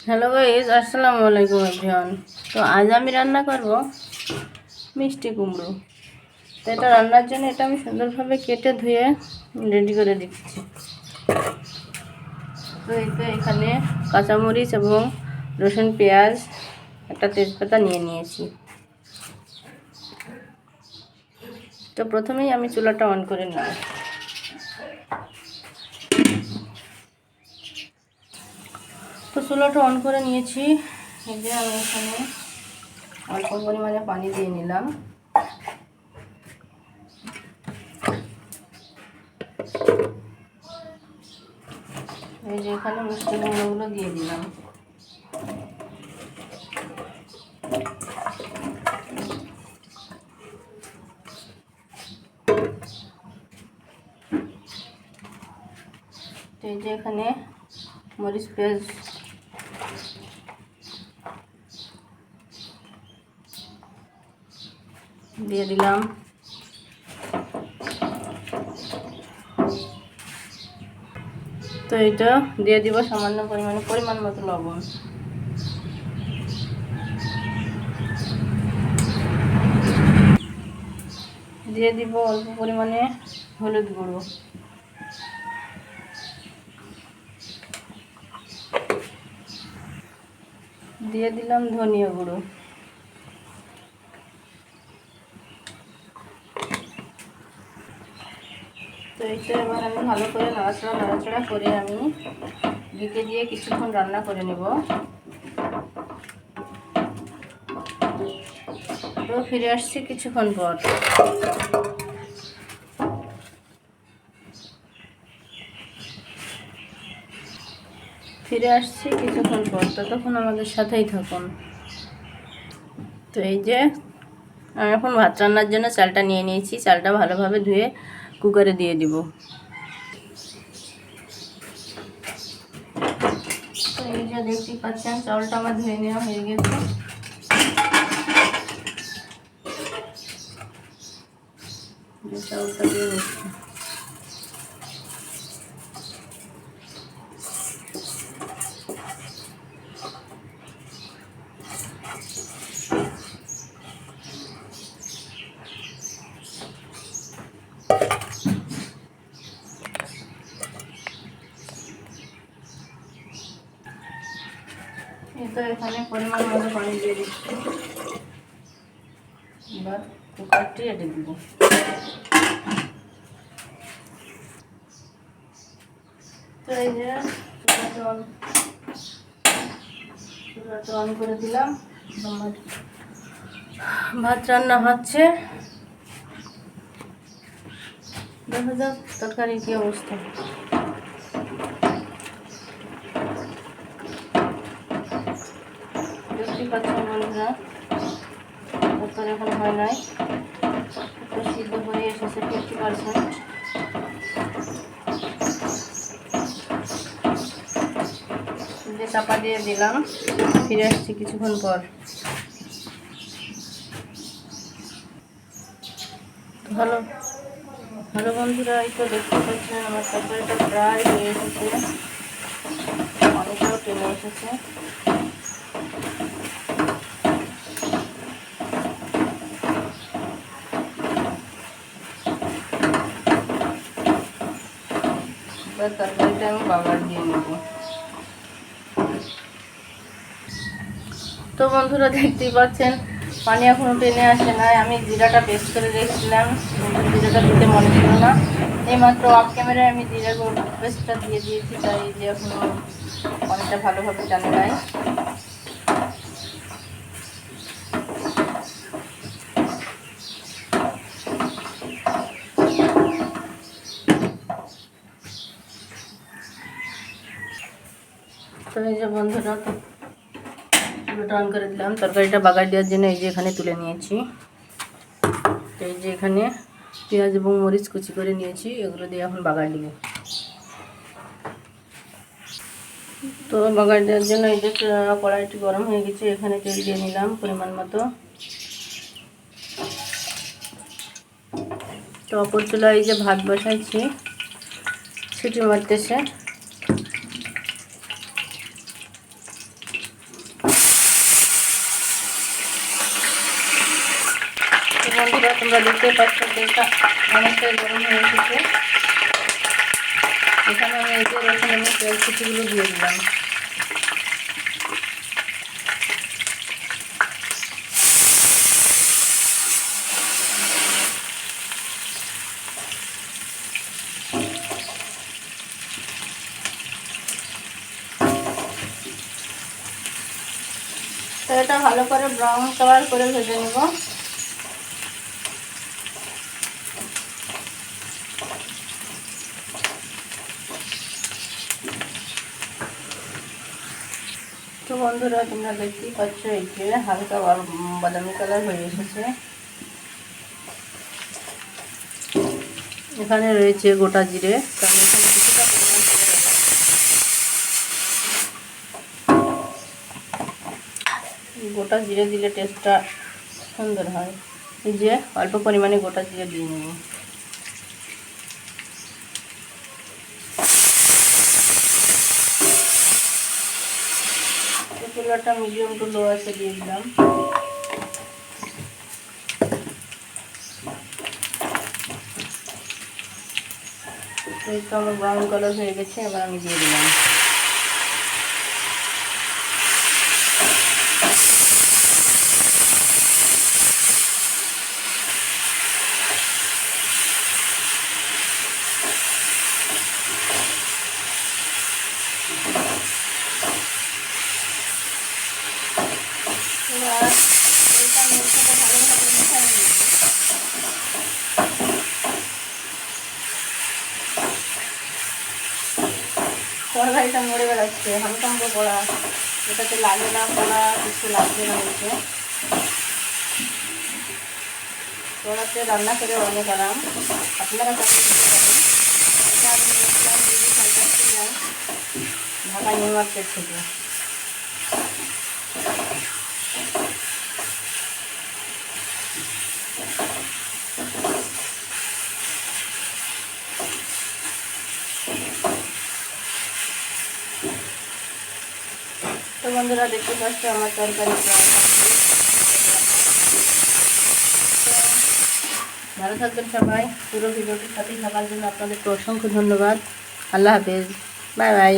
Hello guys, আসসালামু আলাইকুম everyone. তো আজ আমি রান্না করব মিষ্টি কুমড়ো। তো এটা রান্নার জন্য এটা আমি সুন্দরভাবে কেটে ধুয়ে রেডি করে দিচ্ছি। তো এখানে কাঁচামরিচ এবং রসুন, পেঁয়াজ, একটা তেজপাতা নিয়ে নিয়েছি। তো প্রথমেই আমি চুলাটা অন করে নিই। তো চুলাটা অন করে নিয়েছি। এই যে আমি এখানে অল্প পরিমাণে পানি দিয়ে নিলাম। এই যে এখানে মিষ্টি কুমড়োগুলো দিয়ে দিলাম। তো এই যে এখানে মরিচ, পেঁয়াজ দিয়ে দিলাম। তো এটা দিয়ে দিব সামান্য পরিমাণ মতো লবণ। দিয়ে দিব অল্প পরিমাণে হলুদ গুঁড়ো। দিয়ে দিলাম ধনিয়া গুঁড়ো। তো এটা এবার আমি ভালো করে নাড়াচাড়া করে আমি ঢেকে দিয়ে কিছুক্ষণ রান্না করে নেব। তো ফিরে আসছি কিছুক্ষণ পর। ততক্ষণ আমাদের সাথেই থাকুন। তো এই যে আমি এখন ভাত রান্নার জন্য চালটা নিয়ে নিয়েছি। চালটা ভালোভাবে ধুয়ে কুকারে দিয়ে দিব। তো এই যে দেখতেই পাচ্ছেন চালটা আমার ধুয়ে নেওয়া হয়ে গেছে। চালটা দিয়ে নিচ্ছি। তো এখানে পরিমাণ মতো পানি দিয়ে দিচ্ছি। এবার কুকারটি রেডে দিব। তো এই যে চুলাটা অন করে দিলাম। ভাত রান্না হচ্ছে। দেখা যাক তরকারির কি অবস্থা। দেখতেই পাচ্ছেন বন্ধুরা, তরকারি এখন হয় নাই, একটু সিদ্ধ হয়ে এসেছে 50%। যে চাপা দিয়ে দিলাম। ফিরে আসছি কিছুক্ষণ পর। ভালো ভালো বন্ধুরা, এই তো দেখতে পাচ্ছেন আমার তরকারিটা প্রায় হয়ে এসেছে, অনেকটাও টেনে এসেছে। এবার তরকারিটা আমি বাগার দিয়ে নেব। তো বন্ধুরা দেখতেই পাচ্ছেন পানি এখনো টেনে আসে নাই। আমি জিরাটা পেস্ট করে রেখেছিলাম, জিরাটা দিতে মনে ছিল না। এইমাত্র অফ ক্যামেরায় আমি জিরার পেস্টটা দিয়ে দিয়েছি, তাই যে এখনো পানিটা ভালোভাবে টানে নাই। তো এই যে বন্ধুরা, চুলাটা অন করে দিলাম। তরকারিটা বাগার দেওয়ার জন্য এই যে এখানে তুলে নিয়েছি। তো এই যে এখানে পেঁয়াজ এবং মরিচ কুচি করে নিয়েছি, এগুলো দিয়ে এখন বাগার দিব। তো বাগার দেওয়ার জন্য এই যে কড়াইটি গরম হয়ে গেছে, এখানে তেল দিয়ে নিলাম পরিমাণ মতো। তো অপর চুলায় এই যে ভাত বসাইছি, সিটি মারতেছে। বন্ধুরা তোমরা দেখতে পাচ্ছ তেলটা অনেকটাই গরম হয়ে এসেছে। এখানে আমি এই যে রসুন এবং পেঁয়াজ কুচিগুলো দিয়ে দিলাম। তো এটা ভালো করে ব্রাউন কালার করে ভেজে নেব। তো বন্ধুরা তোমরা দেখতেই পাচ্ছ এই যে হালকা বাদামি কালার হয়ে এসেছে। এখানে রয়েছে গোটা জিরে, কারণ এখানে কিছুটা পরিমাণ তেল দেবো। গোটা জিরে দিলে টেস্টটা সুন্দর হয়। এই যে অল্প পরিমাণে গোটা জিরে দিয়ে নেব। চুলাটা মিডিয়াম টু লো আছে দিয়ে দিলাম। এই তো আমার ব্রাউন কালার হয়ে গেছে, এবার আমি দিয়ে দিলাম। এবার এটা মশলাটা ভালোভাবে মিশিয়ে নিব। তরকারিটা মরে বেড়াচ্ছে, হালকা হালকা কড়া, এটাতে লাগে না কড়া, কিছু লাগবে না। হচ্ছে কড়াতে রান্না করে অনেক আরাম, আপনারা চাকরি করতে পারেন। এটা আমি নিয়েছিলাম দিদি খাইছিলাম ঢাকা নিউ মার্কেট থেকে। তো বন্ধুরা দেখতে পাচ্ছ আমার তরকারি প্রায় ভালো থাকবেন সবাই। পুরো ভিডিওটির সাথেই থাকার জন্য আপনাদেরকে অসংখ্য ধন্যবাদ। আল্লাহ হাফেজ, বাই বাই।